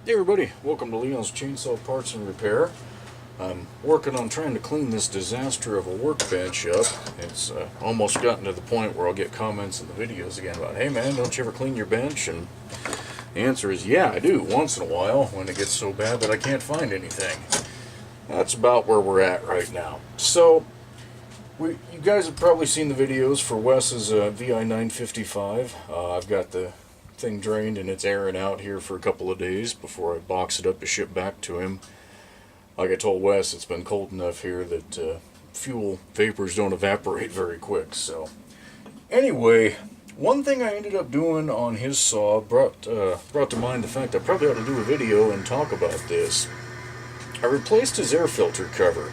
Hey everybody, welcome to Leon's Chainsaw Parts and Repair. I'm working on trying to clean this disaster of a workbench up. It's almost gotten to the point where I'll get comments in the videos again about, hey man, don't you ever clean your bench? And the answer is, yeah, I do, once in a while, when it gets so bad that I can't find anything. That's about where we're at right now. So, you guys have probably seen the videos for Wes's VI-925. I've got the thing drained and it's airing out here for a couple of days before I box it up to ship back to him. Like I told Wes, it's been cold enough here that fuel vapors don't evaporate very quick. So anyway, one thing I ended up doing on his saw brought to mind the fact I probably ought to do a video and talk about this. I replaced his air filter cover.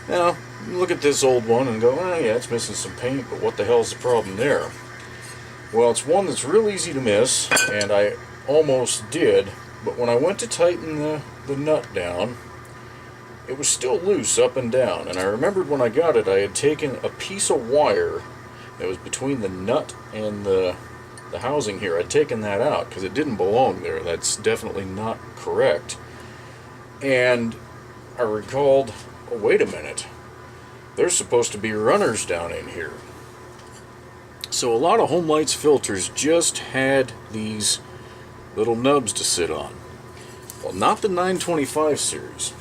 Now, you look at this old one and go, oh yeah, it's missing some paint, but what the hell's the problem there? Well, it's one that's real easy to miss, and I almost did, but when I went to tighten the nut down, it was still loose up and down, and I remembered when I got it, I had taken a piece of wire that was between the nut and the housing here. I'd taken that out, because it didn't belong there. That's definitely not correct. And I recalled, oh, wait a minute, there's supposed to be runners down in here. So a lot of Homelite's filters just had these little nubs to sit on. Well, not the 925 series.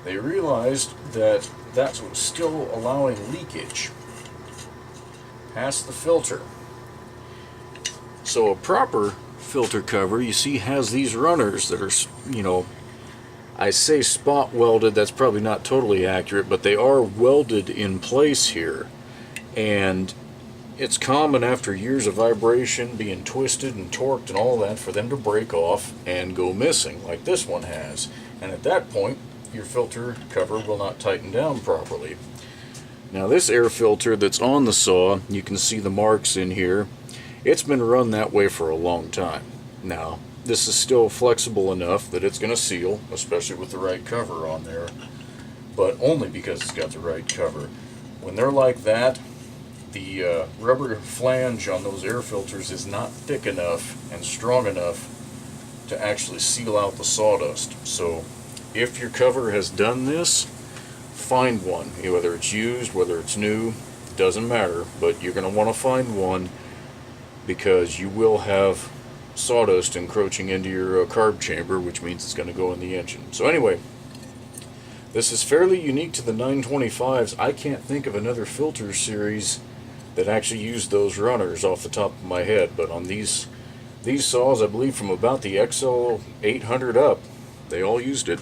They realized that that's what was still allowing leakage past the filter. So a proper filter cover, you see, has these runners that are, I say spot welded, that's probably not totally accurate, but they are welded in place here. And it's common after years of vibration, being twisted and torqued and all that, for them to break off and go missing, like this one has. And at that point, your filter cover will not tighten down properly. Now this air filter that's on the saw, you can see the marks in here. It's been run that way for a long time. Now, this is still flexible enough that it's going to seal, especially with the right cover on there, but only because it's got the right cover. When they're like that, the rubber flange on those air filters is not thick enough and strong enough to actually seal out the sawdust. So if your cover has done this, find one. Whether it's used, whether it's new, doesn't matter, but you're going to want to find one, because you will have sawdust encroaching into your carb chamber, which means it's going to go in the engine. So anyway, this is fairly unique to the 925s. I can't think of another filter series that actually used those runners off the top of my head, but on these saws, I believe from about the XL-925 up, they all used it.